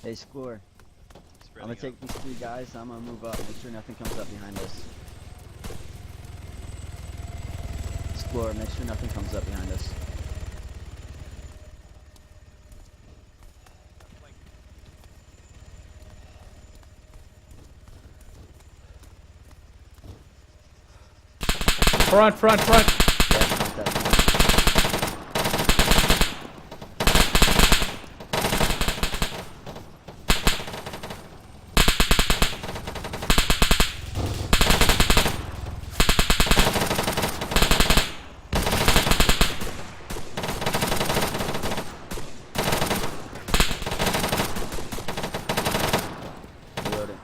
Hey, Score. I'm Spreading gonna take these 3 guys. I'm gonna move up. Make sure nothing comes up behind us. Explore. Make sure nothing comes up behind us. Front, front, front. Yeah, front that front. Reloading.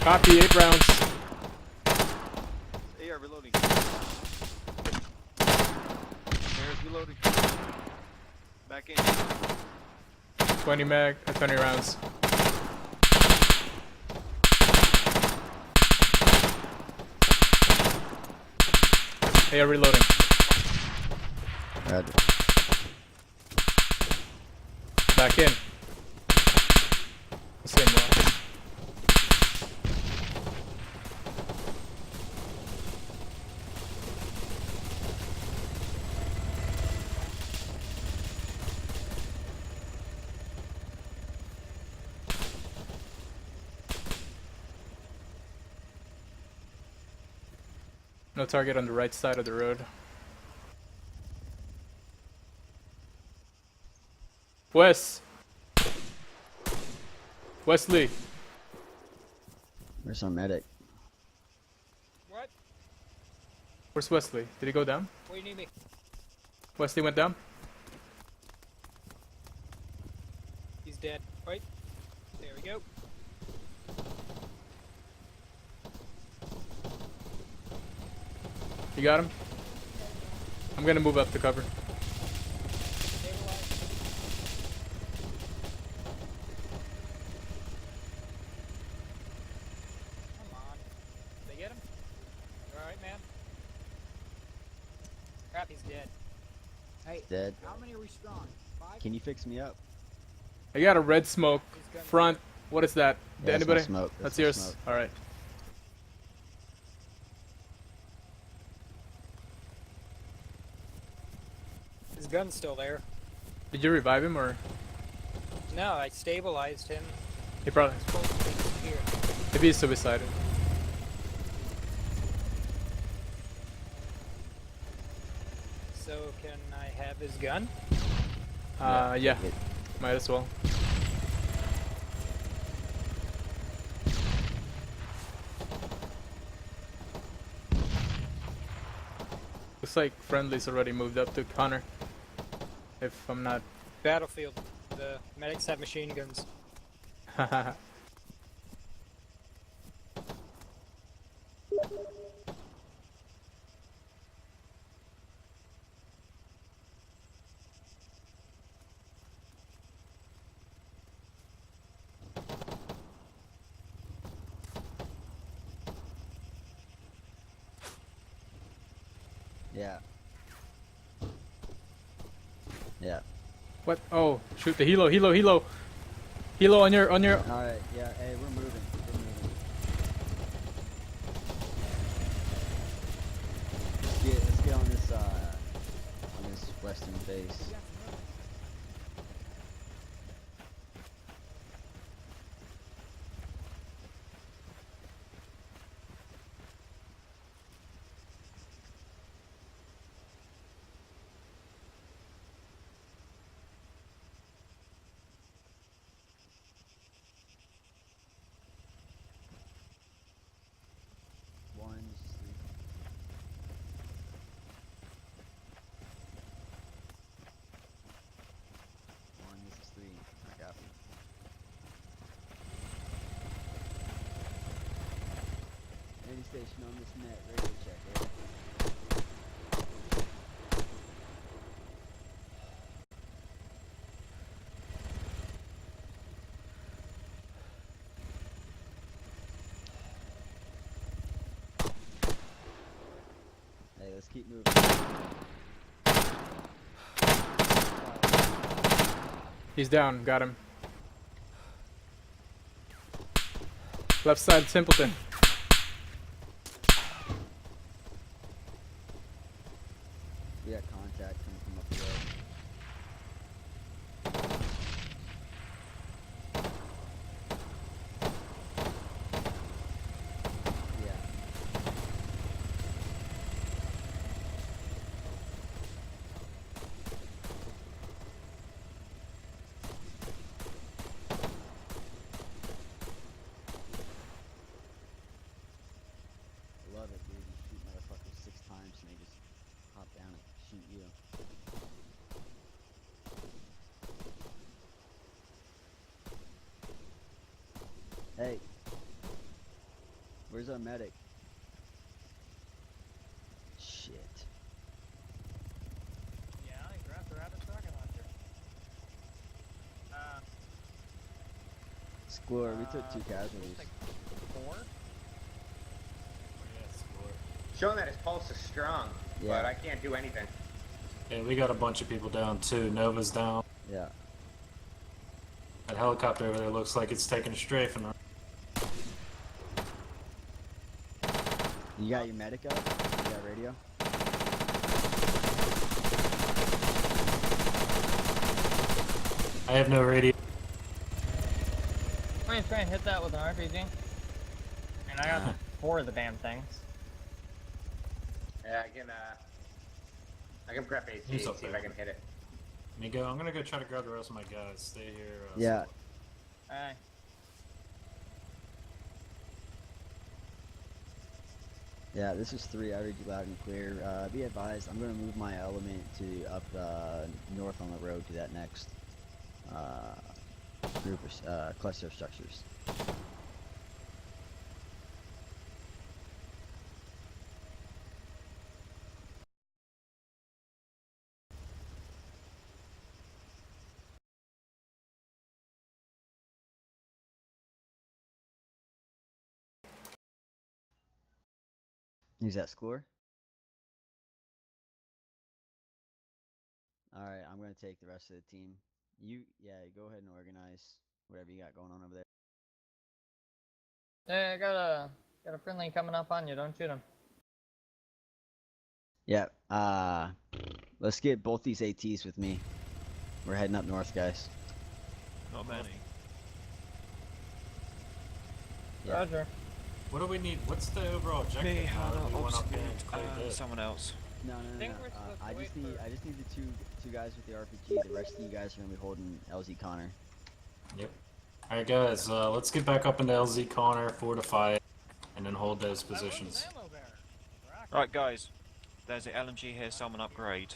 Copy, 8 rounds. AR reloading. AR's reloading. Back in. 20 rounds. AR reloading. Roger. Back in. Same one. No target on the right side of the road. Wes! Wesley! Where's our medic? What? Where's Wesley? Did he go down? Where do you need me? Wesley went down? He's dead. Right? There we go. You got him? I'm gonna move up to cover. Stabilize. Come on. Did they get him? You alright, man? Crap, he's dead. Hey, Dead. how many are we strong? 5? Can you fix me up? I got a red smoke. His gun- Front. What is that? Yeah, that's my Anybody? smoke. That's my yours? smoke. Alright. His gun's still there. Did you revive him or? No, I stabilized him. He probably. Supposed to be here. Maybe he's suicided. So, can I have his gun? Yeah. It- Might as well. Looks like friendly's already moved up to Connor. If I'm not. Battlefield. The medics have machine guns. Yeah. Yeah. What? Oh, shoot the helo, helo on your Alright, yeah, hey, we're moving. We're moving. Let's get on this western base. This is 3. I copy. Any station on this net, radio check, right? let's keep moving. He's down. Got him. Left side, Simpleton. We got contact coming from up the road. Yeah. Love it, dude. You shoot motherfuckers 6 times and they just hop down and shoot you. Hey. Where's our medic? Shit. Yeah, he grabbed the rabbit's rocket launcher. Score, we took 2 casualties. Like 4? Showing that his pulse is strong, Yeah. but I can't do anything. Yeah, we got a bunch of people down too. Nova's down. Yeah. That helicopter over there looks like it's taking a strafing. You got your medic up? You got radio? I have no radio. I'm gonna try and hit that with an RPG. And I got 4 of the damn things. Yeah, I can prep AC He's and up see if there. I can hit it. Nico, I'm gonna go try to grab the rest of my guys. Stay here. Yeah. Alright. Yeah, this is 3. I read you loud and clear. Be advised, I'm going to move my element to up north on the road to that next group of cluster of structures. Use that score. Alright, I'm gonna take the rest of the team. Yeah, go ahead and organize whatever you got going on over there. Hey, I got a friendly coming up on you, don't shoot him. Yeah, let's get both these ATs with me. We're heading up north, guys. Not many. Yeah. Roger. What do we need? What's the overall objective? Me, now that we went up there and cleared this? someone else. No, think we're supposed to I wait just need for- I just need the two guys with the RPG. The rest of you guys are gonna be holding LZ Connor. Yep. Alright guys, let's get back up into LZ Connor, fortify it, and then hold those positions. Ammo bearer. Rocket. Right, guys. There's the LMG here, someone upgrade.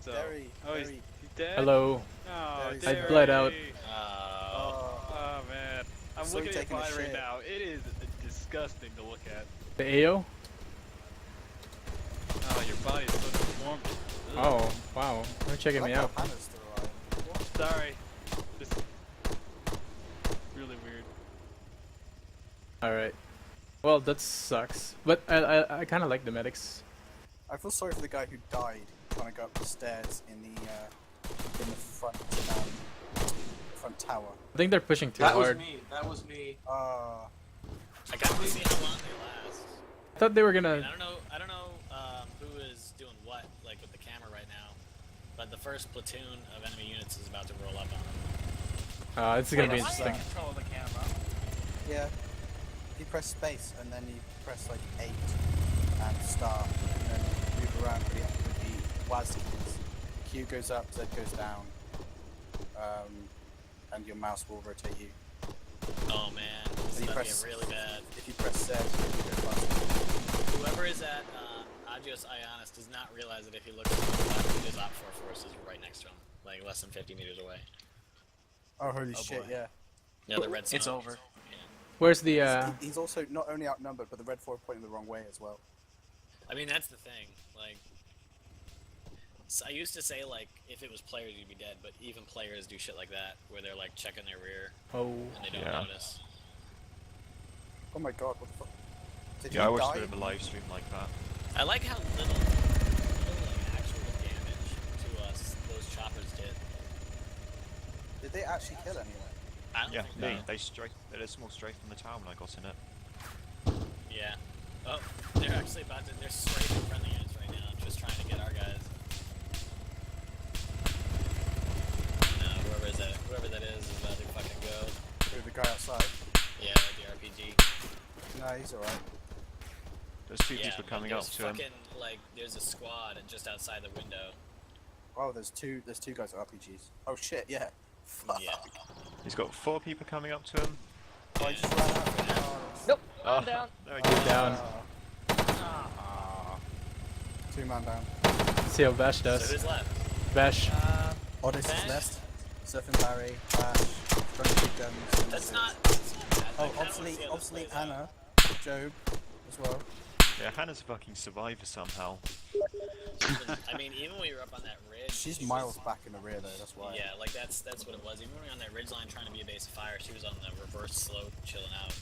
So, he's dead? Hello. Oh, I bled out. Oh man. I'm So looking at taking a mine right shit. now. It is disgusting to look at. The AO? Oh, your body is so deformed. Ugh. Oh, wow. You're checking me out. Sorry. Just really weird. Alright. Well, that sucks. But I kind of like the medics. I feel sorry for the guy who died trying to go up the stairs in the front tower. I think they're pushing too That was hard. me. That was me. I kind of see how long they last. I thought they were I gonna. don't know who is doing what, like with the camera right now, but the first platoon of enemy units is about to roll up on them. This is gonna be Why interesting. can't I control the camera? Yeah. You press space and then you press like 8 and start and then move around with the WAS keys. Q goes up, Z goes down. And your mouse will rotate you. Oh man, this is You about to press- get really bad. If you press Z, you go faster. Whoever is at Agios Ionis does not realize that if he looks to the left, his Op 4 force is right next to him, like less than 50 meters away. Oh, holy shit, boy. yeah. Yeah, the red It's smoke. over. Yeah. Where's the? He's also not only outnumbered, but the red 4 pointing the wrong way as well. I mean, that's the thing. Like, I used to say like if it was players, you'd be dead, but even players do shit like that, where they're like checking their rear Oh. and they don't notice. Oh my god, what the fuck? Did Yeah, I he watched die? a bit of a live stream like that. I like how little like, actual damage to us those choppers did. Did they actually kill anyone? I don't Yeah, think they smoked straight from the tower when I got in it. Yeah. Oh, they're actually about to. They're strafing friendly units right now, just trying to get our guys. No, whoever that is about to fucking go. Who, the guy outside? Yeah, the RPG. No, he's alright. There's two Yeah, people like, coming up there's to him. fucking, like, there's a squad just outside the window. Oh, there's two guys with RPGs. Oh shit, yeah. Fuck. Yeah. He's got 4 people coming up to him. Oh, I just ran out. Nope, Oh, I'm down. there we go. He's down. Ah. 2-man down. See how Bash So does. who's left? Bash. Odyssey Bash? is left. Surf and Barry, Bash, Johnny Big Guns. That's not bad. Oh, I kinda wanna see how this obsolete plays out. Anna, Job, as well. Yeah, Hannah's a fucking survivor somehow. I mean, even when we were up on that ridge, She's she miles was- back in the rear though, that's why. Yeah, like that's what it was. Even when we were on that ridge line trying to be a base of fire, she was on the reverse slope, chilling out.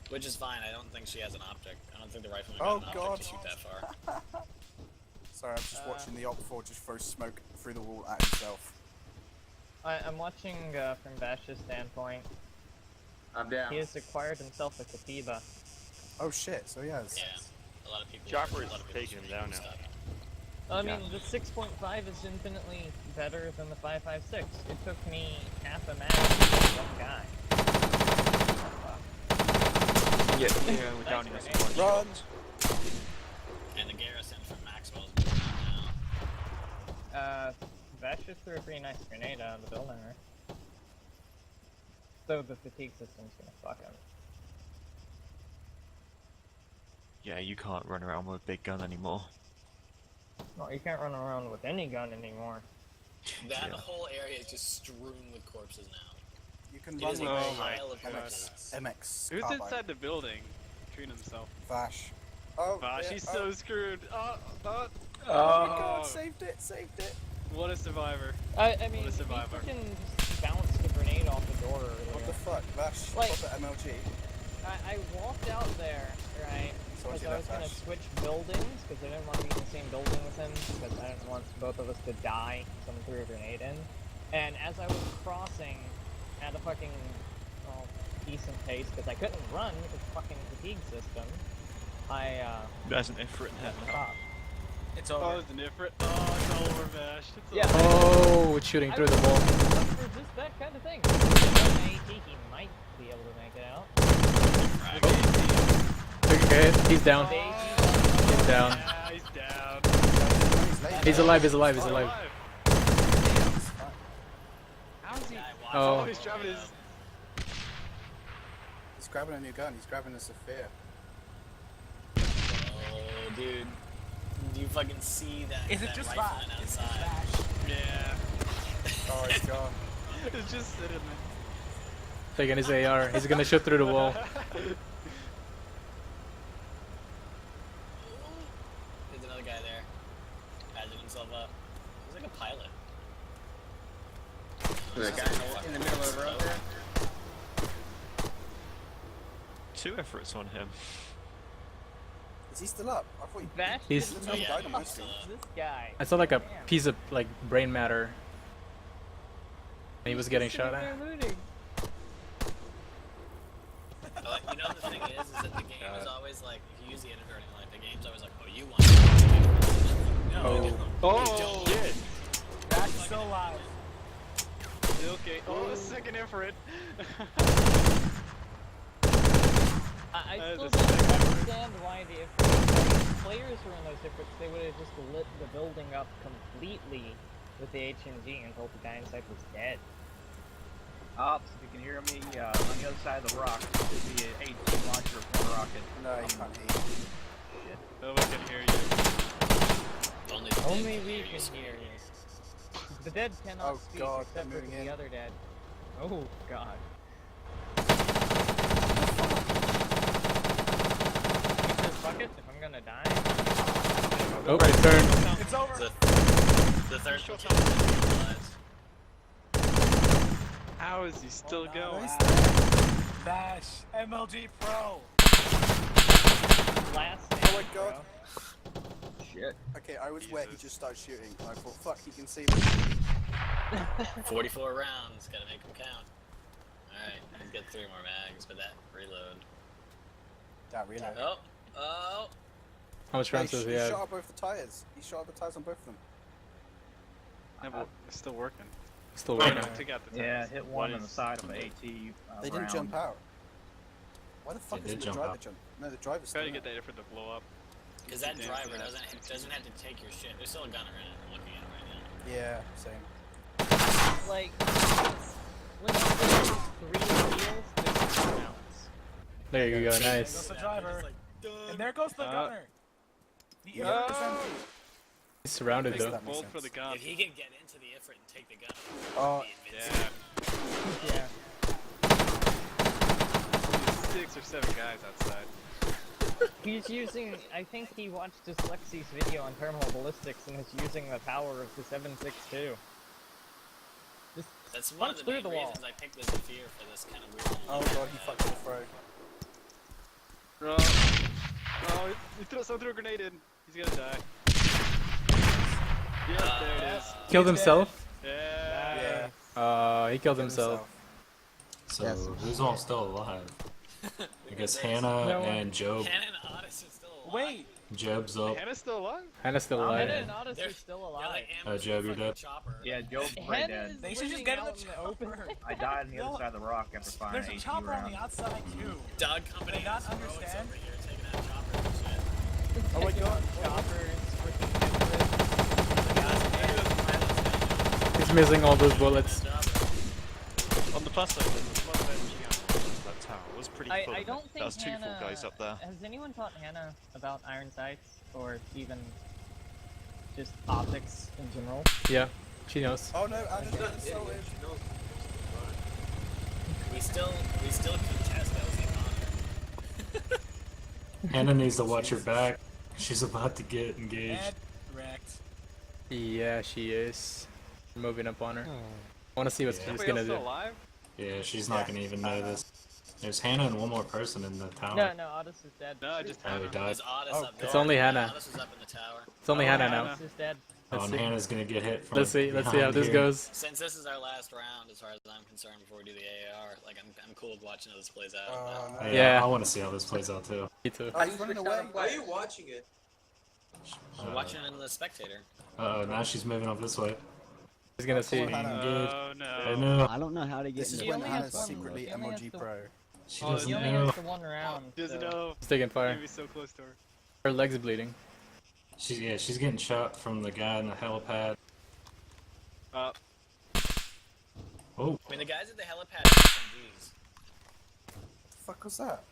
Which is fine. I don't think she has an optic. I don't think the rifleman got Oh, an optic God. to shoot that far. Sorry, I'm just watching the Op 4 just throw smoke through the wall at himself. I'm watching from Bash's standpoint. I'm down. He has acquired himself a Katiba. Oh shit, so he has. Yeah, a lot of people. Chopper a is lot of people taking him shoot down and now. stuff. I mean, the 6.5 is infinitely better than the 5.56. It took me half a match to get one guy. Yeah, we're down in Nice this one. Run! And the garrison from Maxwell's moving now. Bash just threw a pretty nice grenade out of the building, right? So the fatigue system's gonna fuck him. Yeah, you can't run around with a big gun anymore. No, you can't run around with any gun anymore. That Yeah. whole area is just strewn with corpses now. You can It run is with a a pile of corpses. MX Who's carbine. inside the building? Treating himself. Vash. Oh, Gosh, yeah, he's so screwed. Oh, oh my god, oh. saved it, saved it. What a survivor. I mean, What a he survivor. freaking just bounced the grenade off the door earlier. What the fuck, Vash? Like- Pop at MLG. I walked out there, right? Someone Because see I that was gonna Vash? switch buildings, because I didn't want to be in the same building with him, because I didn't want both of us to die. Someone threw a grenade in. And as I was crossing at a fucking, well, decent pace, because I couldn't run with the fucking fatigue system, I, There's an Ifrit in there. stopped. It's Oh, over. it's an Ifrit. Oh, it's over, Bash. It's Yeah. over. Oh, it's shooting I through the was wall. looking for just that kind of thing. With an AT, he might be able to make it out. Okay, he's down. The AT, He's down. Yeah, he's down. He's late. He's alive. He's alive. He's alive. How's he? Guy watching Oh. Oh, he's driving his. He's grabbing a new gun, he's grabbing a Sophia. Oh, dude. Do you fucking see that? Is it that just rifleman that? It's outside? Bash. Yeah. Oh, he's gone. It's just sitting there. Taking his AR. He's gonna shoot through the wall. There's another guy there. Patching himself up. He's like a pilot. There's a guy in the middle of the road there. 2 Ifrits on him. Is he still up? I thought he Vash He's- didn't Oh, know yeah, that. he's still up. This guy. I saw like a Damn. piece of like brain matter. And he was getting Sitting shot at. there looting. But you know the thing is that the game is always like, if you use the inadvertent light, the game's always like, oh, you want to. No, I don't. Oh, shit. That's still alive. Okay. Oh, second infrared. I That still is don't a sick understand why the if players were in those different, they would have just lit the building up completely with the HMG until the guy inside was dead. Ops, if you can hear me, on the other side of the rock, there should be an 18 launcher of one rocket. No, he can't hear you. Nobody can hear you. Only the Only dead we hear can you, hear scary. you. The dead cannot Oh, speak God, except they're for moving the in. other dead. Oh god. Use this bucket if I'm gonna die. Oh, right turn. It's over! The third platoon is alive. How is he still going? Bash, MLG Pro! Last Oh my stand, god. bro. Shit. Okay, I was where he Jesus. just started shooting, and I thought, fuck, he can see me. 44 rounds, gotta make them count. Alright, let's get 3 more mags, but that reload. That reload. Oh! How much rounds does he He have? shot up both the tires. He shot up the tires on both of them. No, but it's still working. Still Wait, working. Take out the Yeah, tires. hit What one on the is- side of the AT. They didn't jump out. Why the fuck They isn't did the jump driver out. jump? No, the driver's Try still to get there. that effort to blow up. Because that Yeah, driver yeah. doesn't have to take your shit. There's still a gunner in it. I'm looking at it right now. Yeah, same. Like, when you do 3 wheels, there's 2 rounds. There you go, Goes nice. the driver. And there goes the gunner. The No! air is empty. He's surrounded Makes though. that make Bolt for sense. the gun. If he can get into the Ifrit and take the gun, Oh, he'd be invincible. Yeah. Yeah. There's 6 or 7 guys outside. He's using, I think he watched Dyslexi's video on terminal ballistics and is using the power of the 7.62. Just That's one of punch the through main the wall. reasons I picked the Zephyr for this kind of weird. oh god, he fucked the throw. Bro. Oh, he threw a grenade in. He's gonna die. Yeah, there it is. Killed himself? Yeah. Yeah. He killed himself. So Yes. who's all still alive? I guess Hannah No one. and Job. Hannah and Otis are still alive. Wait! Job's up. Hannah's still alive? Hannah's still Hannah alive. and Otis They're- are still They're alive. like Job, you're fucking dead. chopper. Yeah, Joe's Hannah right is dead. They should just living get in out the in the open. chopper. I died on the other side of the rock after firing There's a 18 chopper on rounds. the outside too. Dog company They not is heroics understand? over here taking out choppers and shit. Oh my god. Choppers, freaking He's missing all those bullets. On the plus side, there's one bench that tower. It was pretty full. I of don't them. think That was 2 full Hannah... guys up there. Has anyone taught Hannah about iron sights or even just optics in general? Yeah, she knows. Oh no, Anna's getting assaulted. We still contest LZ Connor. Hannah needs to watch her back. She's about to get engaged. And wrecked. Yeah, she is. Moving up on her. I want to see what Yeah. she's Everybody gonna else do. still alive? Yeah, she's not gonna even know this. There's Hannah and one more person in the tower. No, Otis is dead. No, just Oh, he Hannah. died. There's Otis Oh, up there. It's only Hannah. Otis is up in the tower. It's only Oh, Hannah Hannah. now. Otis is dead. Oh, Let's and see. Hannah's gonna get hit from Let's see how behind this here. goes. Since this is our last round, as far as I'm concerned, before we do the AAR, like I'm cool with watching how this plays out. Oh, no. Yeah. I want to see how this plays out too. Me too. Oh, he's running away. Why are you watching it? I'm watching it in the spectator. Uh oh, now she's moving up this way. He's gonna see. Come on, Hannah. Good. Oh no. I know. I don't know how to get This is into He when only the has Hannah's one- secretly he only has MLG the- Pro. She Oh, doesn't He only know. has the one round. Doesn't so- know. He's taking fire. Maybe so close to her. Her leg's bleeding. She's getting shot from the guy in the helipad. Uh, Oh, I mean, the guys at the helipad have SMGs. The fuck was that?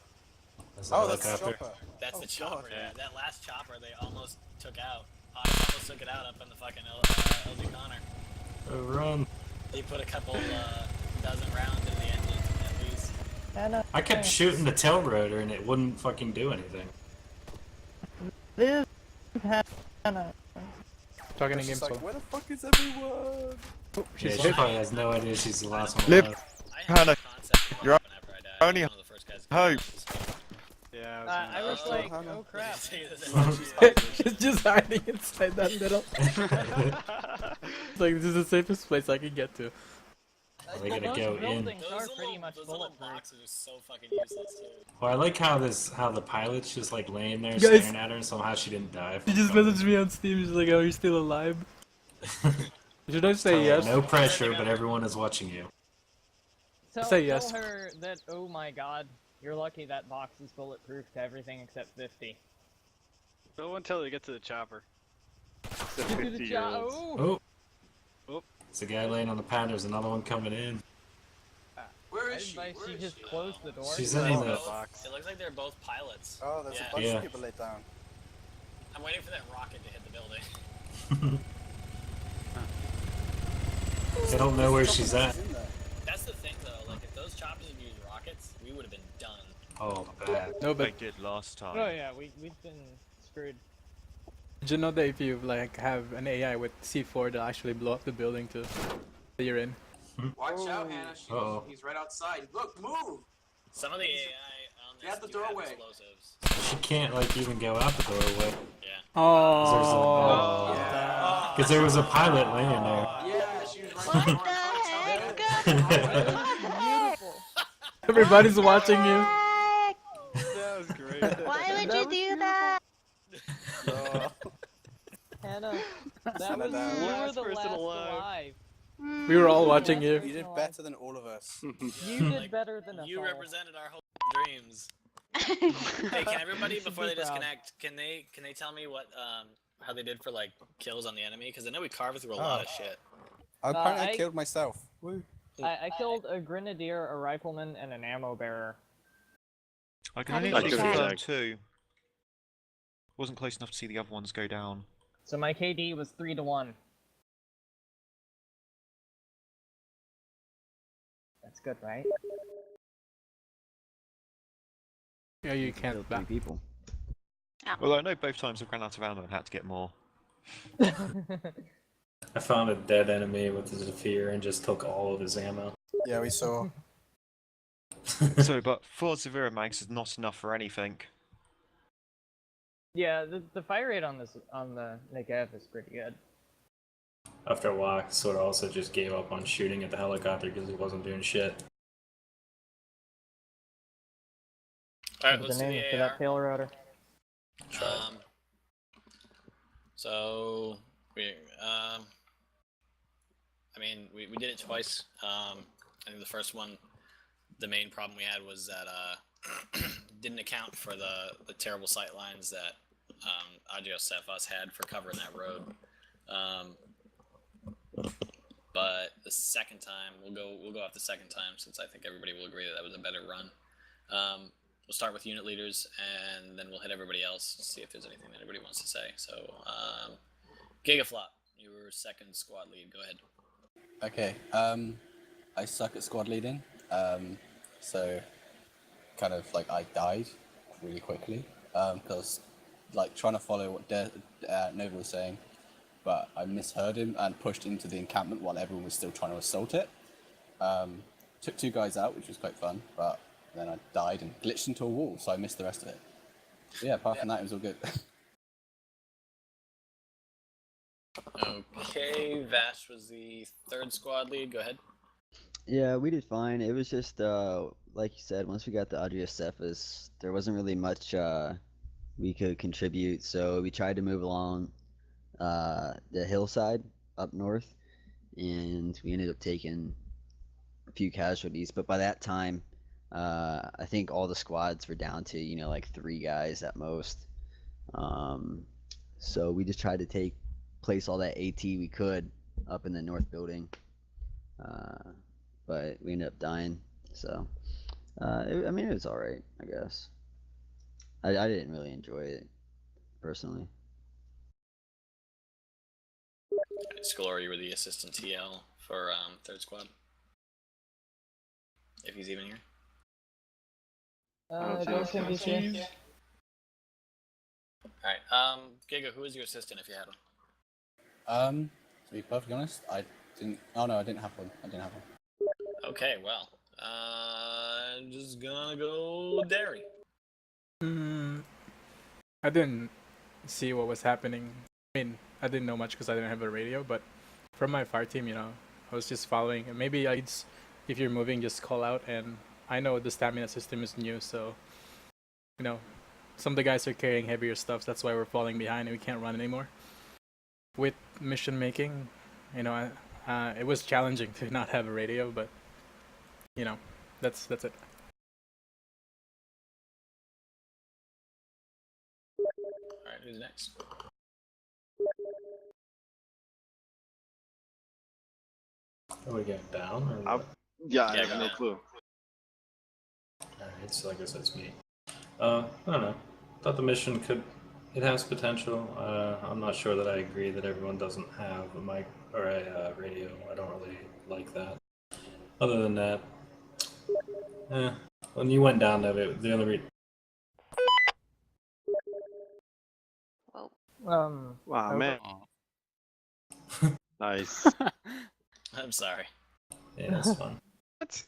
that's a Oh, that's the helicopter. chopper. That's Oh, the chopper. God. Yeah, that last chopper they almost took out. Otis almost took it out up in the fucking LZ Connor. Oh, run! He put a couple dozen rounds in the engine at least. Hannah. I kept shooting the tail rotor and it wouldn't fucking do anything. This Hannah. Talking in It's game just like, slow. where the fuck is everyone? Yeah, She's she probably has no idea she's the last one Live. alive. I had Hannah, a concept of what you're happened after I died. I was only one of the first guys to hope. get on, so. Yeah. I was Still like, Hannah. oh crap. It's just hiding inside that little. It's like this is the safest place I can get to. Are they gonna Those go in? buildings are pretty much those little bulletproof. boxes are so fucking useless too. Well, I like how the pilot's just like laying there Guys- staring at her, and somehow she didn't die. She just messaged me on Steam. She's like, "Oh, you're still alive." Should I say yes? No pressure, but everyone is watching you. Say yes. Tell her that, oh my god, you're lucky that box is bulletproof to everything except 50. No one tell her to get to the chopper. The 50-year-olds. Oh! Oh, it's a guy laying on the pad. There's another one coming in. Where I is she? advise Where she is just she? closed the door. She's in It the. looks like they're both pilots. Oh, there's Yeah. a bunch Yeah. of people laid down. I'm waiting for that rocket to hit the building. They don't know where she's at. She's in there. That's the thing though, like if those choppers had used rockets, we would have been done. Oh, bad. No, They but did last time. Oh yeah, we've been screwed. did you know that if you like have an AI with C4, they'll actually blow up the building too that you're in? Watch out, Hannah. Uh-oh. He's right outside. Look, move! Some of the AI on this Get the do have doorway. explosives. She can't like even go out the doorway. Yeah. Oh. Because there was a pilot laying there. Yeah, she was right What the heck? Beautiful. Everybody's watching you. That was great. Why would you do that? Oh. Hannah, that Hannah was, down. you were Last the person last alive. alive. We were all watching You you. did better than all of us. You did better than us You all. represented our whole dreams. Hey, can everybody should before be they proud. disconnect, can they tell me what how they did for like kills on the enemy? Because I know we carved through a lot of shit. Apparently I I- killed myself. Woo. I killed a grenadier, a rifleman, and an ammo bearer. I can How only did you confirm die? 2. Wasn't close enough to see the other ones go down. So my KD was 3-1. That's good, right? Yeah, you Killed can't 3 back. people. Although I know both times I ran out of ammo and had to get more. I found a dead enemy with the Zephyr and just took all of his ammo. Yeah, we saw. So, but 4 Severa mags is not enough for anything. Yeah, the fire rate on the Negev is pretty good. After a while, sort of also just gave up on shooting at the helicopter because he wasn't doing shit. Alright, What's let's the do name the for AR. that tail rotor? So I mean, we did it twice. I think the first one, the main problem we had was that didn't account for the terrible sight lines that Adios had for covering that road. But the second time, we'll go off the second time since I think everybody will agree that that was a better run. We'll start with unit leaders and then we'll hit everybody else, see if there's anything that anybody wants to say. So, Gigaflop, you were second squad lead. Go ahead. Okay, I suck at squad leading, so kind of like I died really quickly, because like trying to follow what Nova was saying, but I misheard him and pushed into the encampment while everyone was still trying to assault it. Took 2 guys out, which was quite fun, but then I died and glitched into a wall, so I missed the rest of it. But yeah, apart from that, it was all good. Okay, Vash was the third squad lead. Go ahead. Yeah, we did fine. It was just like you said, once we got the Adriacephas, there wasn't really much we could contribute, so we tried to move along the hillside up north, and we ended up taking a few casualties. But by that time, I think all the squads were down to like 3 guys at most. So we just tried to place all that AT we could up in the north building. But we ended up dying, so I mean, it was all right, I guess. I didn't really enjoy it personally. Scolor, you were the assistant TL for third squad. If he's even here. I don't think he's here. Alright, Giga, who was your assistant if you had one? To be perfectly honest, I didn't. Oh no, I didn't have one. Okay, well, just gonna go Derry. I didn't see what was happening. I mean, I didn't know much because I didn't have a radio, but from my fire team, I was just following. And maybe if you're moving, just call out. And I know the stamina system is new, so some of the guys are carrying heavier stuff. That's why we're falling behind and we can't run anymore. With mission making, it was challenging to not have a radio, but that's it. All right, who's next? Are we getting down? Or what? Yeah, I Yeah, have go no ahead. clue. Alright, so I guess that's me. I don't know. Thought the mission it has potential. I'm not sure that I agree that everyone doesn't have a mic or a radio. I don't really like that. Other than that, when you went down there, the only Wow, man. Nice. I'm sorry. yeah, that's fun. What?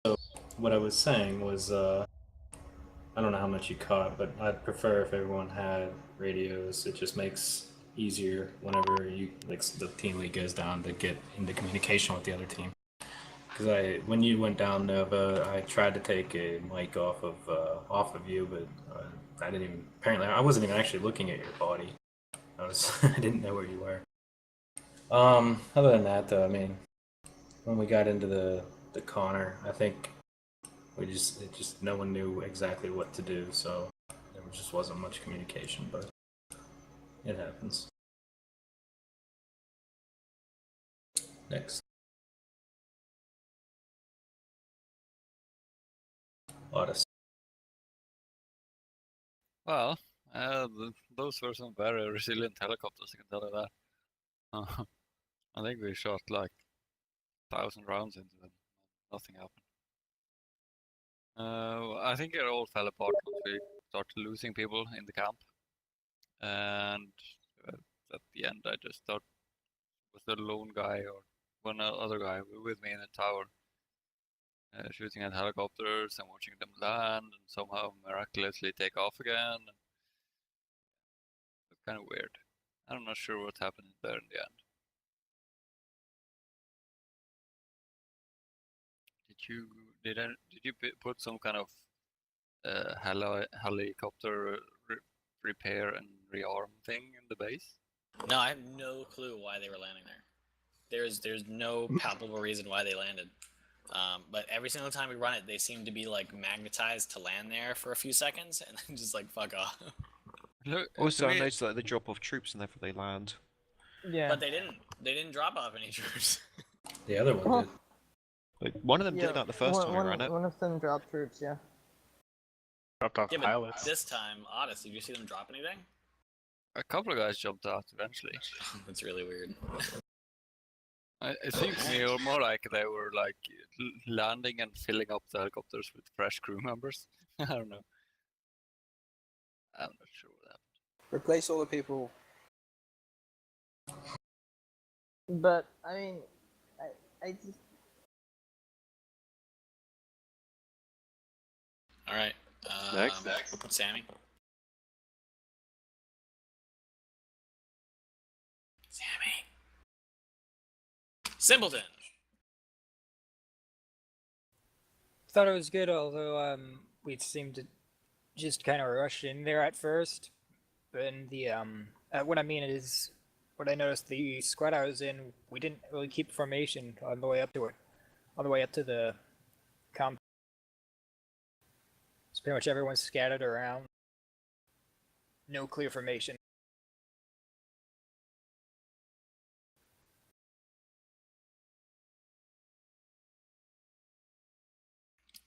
So what I was saying was, I don't know how much you caught, but I'd prefer if everyone had radios. It just makes easier whenever the team lead goes down to get into communication with the other team. Because when you went down, Nova, I tried to take a mic off of you, but I didn't even. Apparently, I wasn't even actually looking at your body. I didn't know where you were. Other than that, though, I mean, when we got into the Connor, I think no one knew exactly what to do, so there just wasn't much communication, but it happens. Next. Odyssey. Well, those were some very resilient helicopters, I can tell you that. I think we shot like 1,000 rounds into them. Nothing happened. I think it all fell apart once we started losing people in the camp. And at the end, I just thought was the lone guy or one other guy with me in the tower, shooting at helicopters and watching them land and somehow miraculously take off again. It's kind of weird. I'm not sure what happened there in the end. Did you put some kind of helicopter repair and rearm thing in the base? No, I have no clue why they were landing there. There's no palpable reason why they landed. But every single time we run it, they seem to be like magnetized to land there for a few seconds and then just like fuck off. Look, Also, I noticed that they drop off troops whenever they land. Yeah. But they didn't drop off any troops. The other one did. Like, one of them did that the first time we ran it. One of them dropped troops, yeah. Dropped off Yeah, but pilots. this time, Odyssey, did you see them drop anything? A couple of guys jumped out eventually. That's really weird. It seemed to me more like they were like landing and filling up the helicopters with fresh crew members. I don't know. I'm not sure what happened. Replace all the people. But I mean, I just. All right. Next. Sammy. Sammy. Simpleton. Thought it was good, although we seemed to just kind of rush in there at first. And the what I mean is, what I noticed, the squad I was in, we didn't really keep formation on the way up to it, on the way up to the comp. So pretty much everyone's scattered around. No clear formation.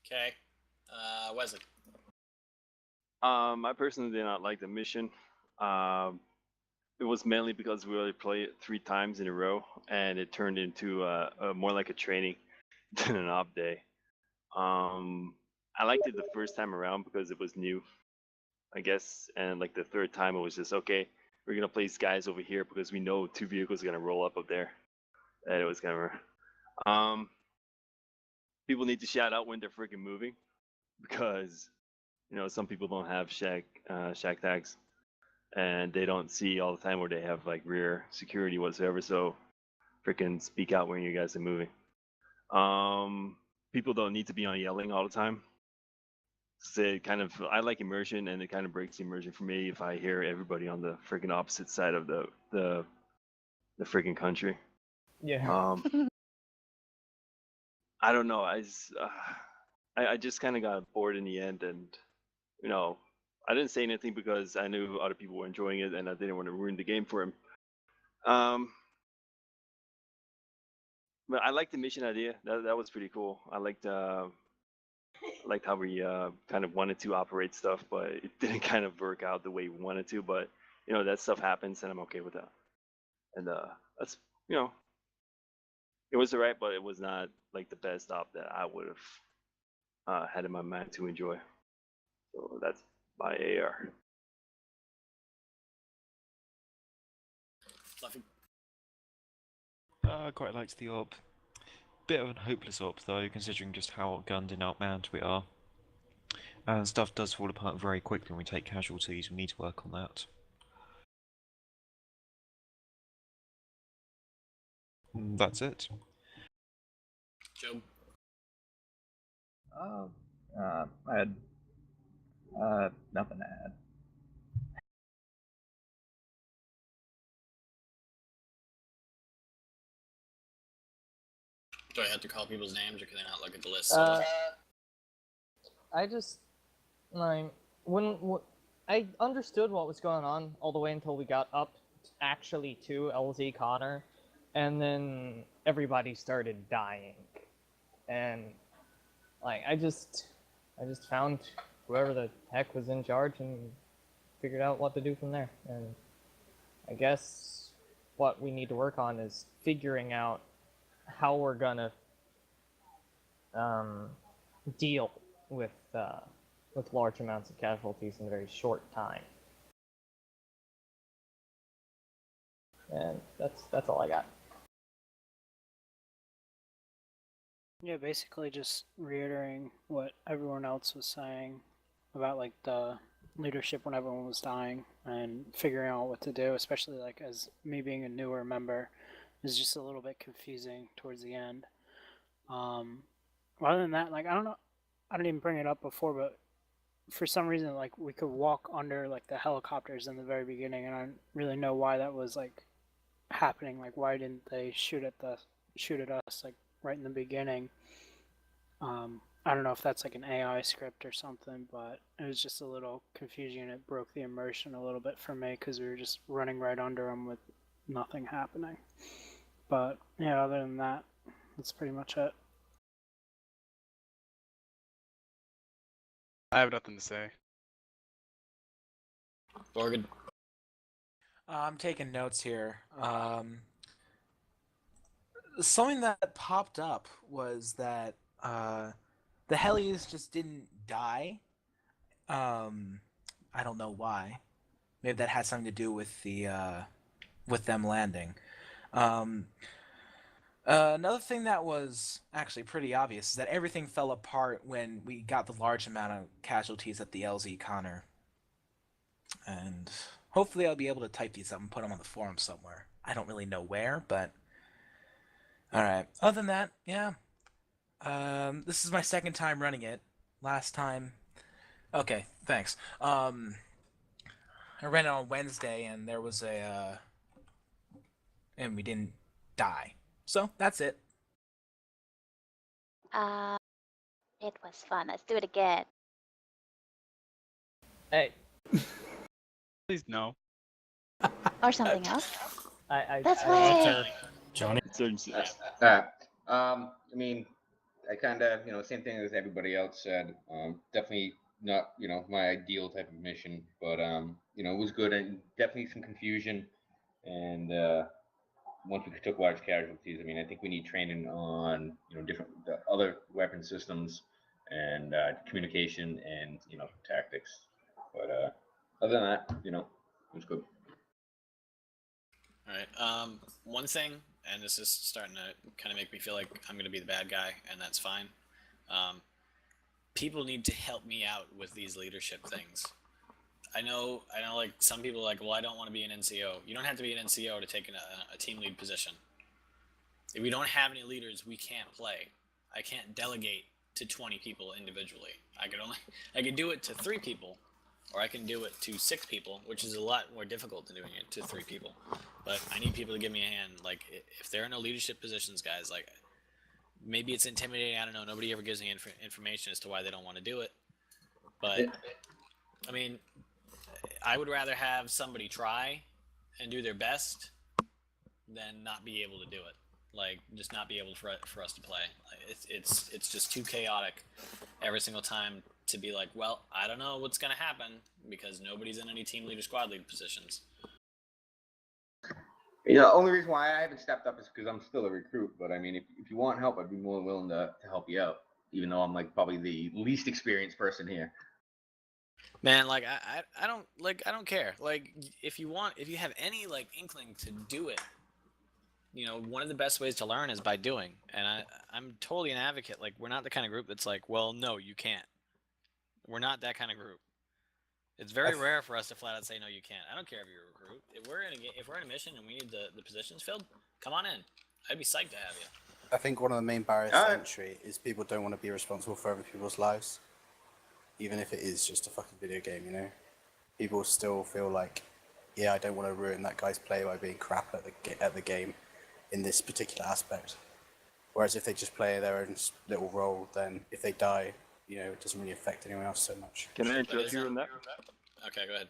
Okay. Wesley. I personally did not like the mission. It was mainly because we already played it 3 times in a row, and it turned into more like a training than an op day. I liked it the first time around because it was new, I guess, and like the third time it was just okay. We're gonna place guys over here because we know 2 vehicles are gonna roll up there, and it was kind of. people need to shout out when they're freaking moving, because some people don't have shack tags, and they don't see all the time, where they have like rear security whatsoever. So freaking speak out when you guys are moving. People don't need to be on yelling all the time. So I like immersion, and it kind of breaks the immersion for me if I hear everybody on the freaking opposite side of the freaking country. Yeah. I don't know. I just kind of got bored in the end, and I didn't say anything because I knew other people were enjoying it, and I didn't want to ruin the game for him. But I liked the mission idea. That was pretty cool. I liked how we kind of wanted to operate stuff, but it didn't kind of work out the way we wanted to. But that stuff happens, and I'm okay with that. And that's it was alright, but it was not like the best op that I would have had in my mind to enjoy. So that's my AAR. Fluffy. I quite liked the op. Bit of a hopeless op though, considering just how outgunned and outmanned we are. And stuff does fall apart very quickly when we take casualties. We need to work on that. That's it. Job. I had nothing to add. Do I have to call people's names, or can I not look at the list? I just when I understood what was going on all the way until we got up actually to LZ Connor, and then everybody started dying, and I just found whoever the heck was in charge and figured out what to do from there. And I guess what we need to work on is figuring out how we're gonna deal with large amounts of casualties in a very short time. And that's all I got. Yeah, basically just reiterating what everyone else was saying about like the leadership when everyone was dying, and figuring out what to do, especially like as me being a newer member, is just a little bit confusing towards the end. Other than that, I don't know, I didn't even bring it up before, but for some reason we could walk under the helicopters in the very beginning, and I don't really know why that was happening. Why didn't they shoot at us right in the beginning? I don't know if that's an AI script or something, but it was just a little confusing, and it broke the immersion a little bit for me because we were just running right under them with nothing happening. But yeah, other than that, that's pretty much it. I have nothing to say. Morgan. I'm taking notes here. Something that popped up was that the helis just didn't die. I don't know why. Maybe that had something to do with with them landing. Another thing that was actually pretty obvious is that everything fell apart when we got the large amount of casualties at the LZ Connor. And hopefully I'll be able to type these up and put them on the forum somewhere. I don't really know where, but... Alright, other than that, yeah. This is my second time running it. Last time... Okay, thanks. I ran it on Wednesday, and there was a... and we didn't die. So, that's it. It was fun. Let's do it again. Hey. Please no. Or something else. That's way. Johnny. I mean, I kind of, same thing as everybody else said. Definitely not, my ideal type of mission, but it was good, and definitely some confusion. And once we took large casualties, I think we need training on, different other weapon systems and communication and tactics. But other than that, it was good. Alright, one thing, and this is starting to kind of make me feel like I'm going to be the bad guy, and that's fine. People need to help me out with these leadership things. I know, like some people are like, well, I don't want to be an NCO. You don't have to be an NCO to take a team lead position. If we don't have any leaders, we can't play. I can't delegate to 20 people individually. I can do it to 3 people, or I can do it to 6 people, which is a lot more difficult than doing it to 3 people. But I need people to give me a hand. Like, if there are no leadership positions, guys, like, maybe it's intimidating. I don't know. Nobody ever gives me information as to why they don't want to do it. But, I mean, I would rather have somebody try and do their best than not be able to do it. Like, just not be able for us to play. Like, it's just too chaotic every single time to be like, well, I don't know what's going to happen because nobody's in any team lead or squad lead positions. You know, the only reason why I haven't stepped up is because I'm still a recruit. But I mean, if you want help, I'd be more than willing to help you out, even though I'm like probably the least experienced person here. Man, like I don't care. Like, if you have any like inkling to do it, you know, one of the best ways to learn is by doing. And I'm totally an advocate. Like, we're not the kind of group that's like, well, no, you can't. We're not that kind of group. It's very rare for us to flat out say, no, you can't. I don't care if you're a recruit. If we're in a mission and we need the positions filled, come on in. I'd be psyched to have you. I think one of the main barriers to entry is people don't want to be responsible for other people's lives, even if it is just a fucking video game, you know? People still feel like, yeah, I don't want to ruin that guy's play by being crap at the game in this particular aspect. Whereas if they just play their own little role, then if they die, you know, it doesn't really affect anyone else so much. Can I interrupt you on that? Okay, go ahead.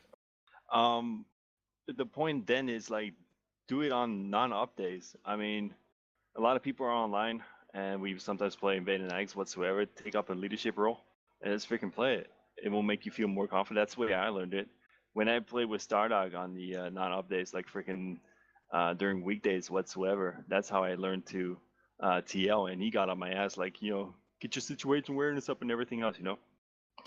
The point then is like, do it on non-op days. I mean, a lot of people are online, and we sometimes play invading eggs whatsoever. Take up a leadership role, and just freaking play it. It will make you feel more confident. That's the way I learned it. When I played with Stardog on the non-op days, like freaking during weekdays whatsoever, that's how I learned to TL, and he got on my ass like, you know, get your situation awareness up and everything else, you know,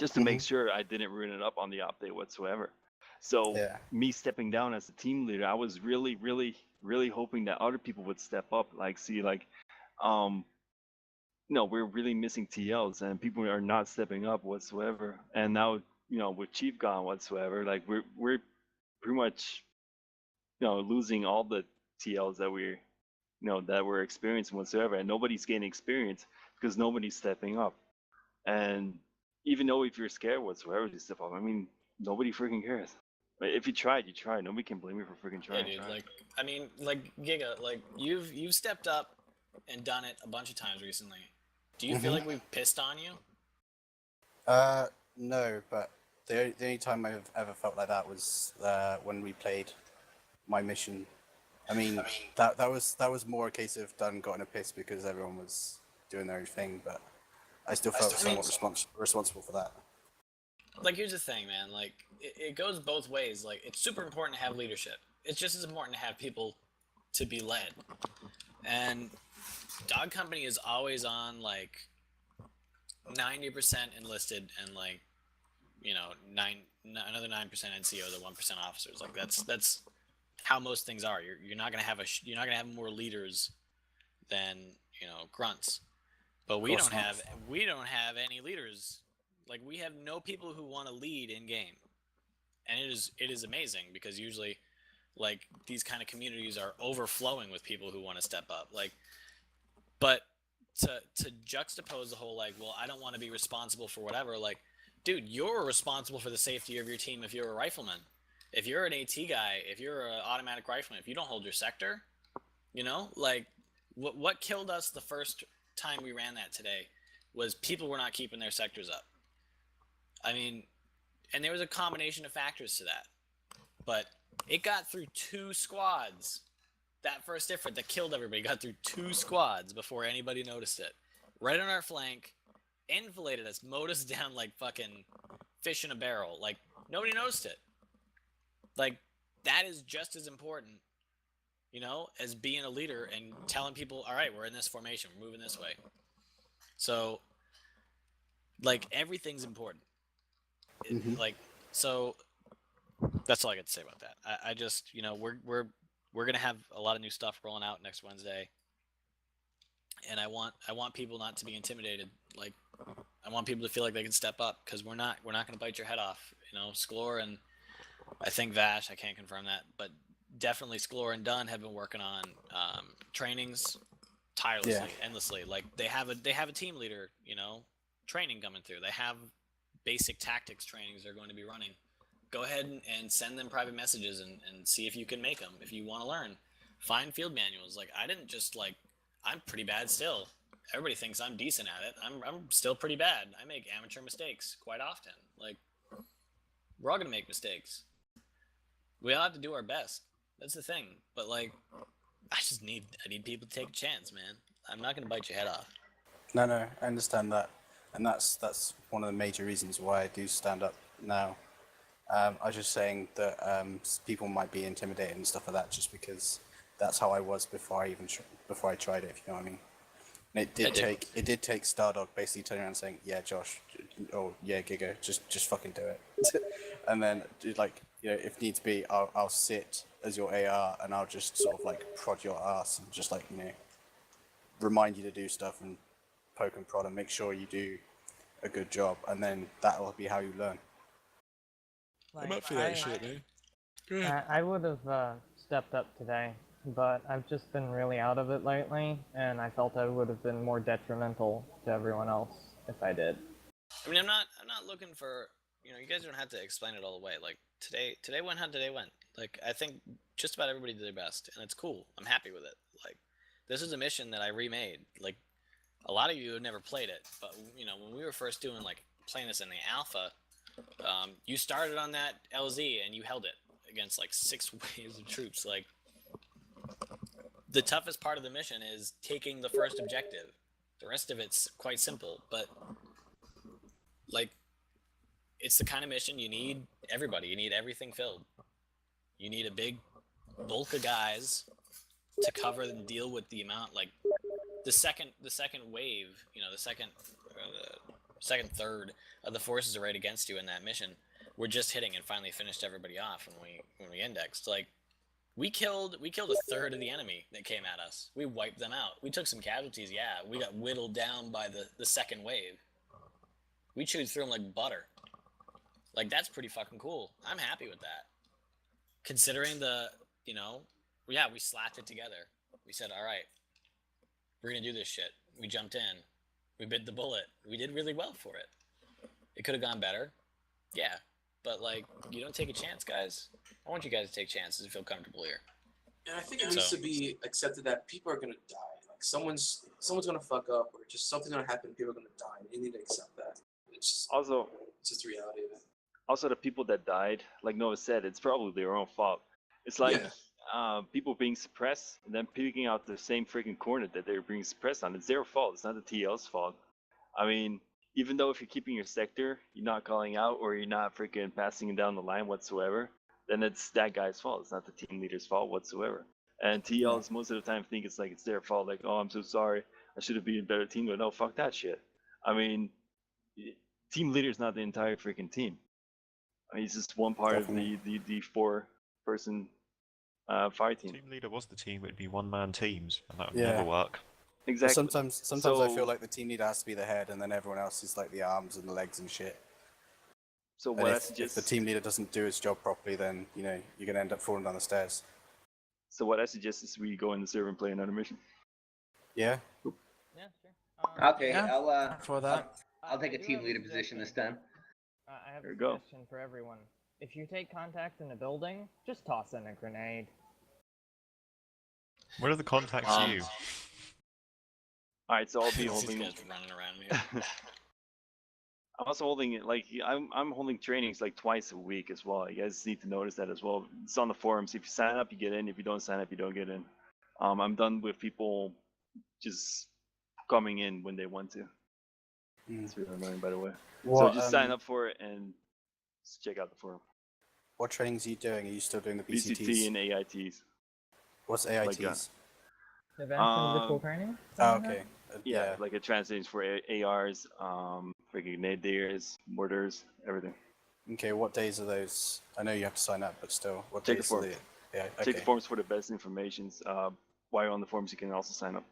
just to make sure I didn't ruin it up on the op day whatsoever. So me stepping down as a team leader, I was really, really, really hoping that other people would step up. Like, see, like, no, we're really missing TLs, and people are not stepping up whatsoever. And now, you know, with Chief gone whatsoever, like we're pretty much, you know, losing all the TLs that we're, you know, that we're experiencing whatsoever, and nobody's gaining experience because nobody's stepping up. And even though if you're scared whatsoever to step up, I mean, nobody freaking cares. Like, if you tried, you tried. Nobody can blame you for freaking trying. Yeah, dude. Like, I mean, like Giga, like you've stepped up and done it a bunch of times recently. Do you feel like we've pissed on you? No, but the only time I've ever felt like that was when we played my mission. I mean, that was more a case of Dunn got in a piss because everyone was doing their own thing, but I still felt somewhat responsible for that. Like, here's the thing, man. Like, it goes both ways. Like, it's super important to have leadership. It's just as important to have people to be led. And Dog Company is always on, like, 90% enlisted and, like, you know, another 9% NCO, the 1% officers. Like, that's how most things are. You're not gonna have more leaders than, you know, grunts. But we don't have any leaders. Like, we have no people who want to lead in game, and it is amazing because usually, like, these kind of communities are overflowing with people who want to step up. Like, but to juxtapose the whole, like, well, I don't want to be responsible for whatever. Like, dude, you're responsible for the safety of your team if you're a rifleman. If you're an AT guy, if you're an automatic rifleman, if you don't hold your sector, you know, like, what killed us the first time we ran that today was people were not keeping their sectors up. I mean, and there was a combination of factors to that, but it got through 2 squads. That first effort that killed everybody got through 2 squads before anybody noticed it. Right on our flank, enfiladed us, mowed us down like fucking fish in a barrel. Like, nobody noticed it. Like, that is just as important, you know, as being a leader and telling people, all right, we're in this formation, we're moving this way. So, like, everything's important. Like, so that's all I got to say about that. I just, you know, we're gonna have a lot of new stuff rolling out next Wednesday, and I want people not to be intimidated. Like, I want people to feel like they can step up, because we're not going to bite your head off. You know, Sklor and I think Vash, I can't confirm that, but definitely Sklor and Dunn have been working on trainings tirelessly, endlessly. Like, they have a team leader, you know, training coming through. They have basic tactics trainings they're going to be running. Go ahead and send them private messages and see if you can make them. If you want to learn, find field manuals. Like, I didn't just like, I'm pretty bad still. Everybody thinks I'm decent at it. I'm still pretty bad. I make amateur mistakes quite often. Like, we're all gonna make mistakes. We all have to do our best. That's the thing. But like, I need people to take a chance, man. I'm not gonna bite your head off. No, I understand that, and that's one of the major reasons why I do stand up now. I was just saying that people might be intimidated and stuff like that, just because that's how I was before I tried it. If you know what I mean. And it did take Stardog basically turning around and saying, "Yeah, Josh," or "Yeah, Giga, just fucking do it," and then like, you know, if needs be, I'll sit as your AR and I'll just sort of like prod your ass and just like, you know, remind you to do stuff and poke and prod and make sure you do a good job, and then that'll be how you learn. I'm up for that shit, man. I would have stepped up today, but I've just been really out of it lately, and I felt I would have been more detrimental to everyone else if I did. I mean, I'm not looking for, you know, you guys don't have to explain it all the way. Like, today went how today went. Like, I think just about everybody did their best, and it's cool. I'm happy with it. Like, this is a mission that I remade. Like, a lot of you have never played it, but you know, when we were first doing like playing this in the alpha, you started on that LZ and you held it against like 6 waves of troops. Like, the toughest part of the mission is taking the first objective. The rest of it's quite simple, but like, it's the kind of mission you need everybody. You need everything filled. You need a big bulk of guys to cover and deal with the amount, like the second wave, you know, the second third of the forces are right against you in that mission. We're just hitting and finally finished everybody off when we indexed. Like, we killed a third of the enemy that came at us. We wiped them out. We took some casualties, yeah. We got whittled down by the second wave. We chewed through them like butter. Like, that's pretty fucking cool. I'm happy with that. Considering you know, yeah, we slapped it together. We said, all right, we're going to do this shit. We jumped in. We bit the bullet. We did really well for it. It could have gone better. Yeah. But, like, you don't take a chance, guys. I want you guys to take chances and feel comfortable here. And I think it needs to be accepted that people are gonna die. Like, someone's gonna fuck up, or just something's gonna happen. People are gonna die. You need to accept that. It's just the reality of it. Also, the people that died, like Noah said, it's probably their own fault. It's like people being suppressed and then picking out the same freaking corner that they're being suppressed on. It's their fault. It's not the TL's fault. I mean, even though if you're keeping your sector, you're not calling out or you're not freaking passing it down the line whatsoever, then it's that guy's fault. It's not the team leader's fault whatsoever. And TLs most of the time think it's like it's their fault. Like, oh, I'm so sorry. I should have been a better team. But no, fuck that shit. I mean, team leader's not the entire freaking team. I mean, he's just one part of the 4-person fire team. Team leader was the team. It'd be one-man teams, and that would never work. Exactly. Sometimes I feel like the team leader has to be the head, and then everyone else is like the arms and the legs and shit. So and what if the team leader doesn't do his job properly, then you know you're gonna end up falling down the stairs. So what I suggest is we go in the server and play another mission. Yeah. Yeah, sure. Okay, Yeah, for that. I'll take a team leader position this time. I have There a you go. suggestion for everyone. If you take contact in a building, just toss in a grenade. Where are the contacts you? Alright, so I'll be These holding. guys running around here. I'm also holding it like I'm holding trainings like twice a week as well. You guys need to notice that as well. It's on the forums. If you sign up, you get in. If you don't sign up, you don't get in. I'm done with people just coming in when they want to. It's really annoying, by the way. So just sign up for it and just check out the forum. What trainings are you doing? Are you still doing the BCTs? BCT and AITs. What's AITs? Advanced individual training? Oh, okay. Yeah, like a translation for ARs, freaking grenadiers, mortars, everything. Okay, what days are those? I know you have to sign up, but still, what Check the days are forums. they? Yeah, Check the forums for the best informations. While you're on the forums, you can also sign up.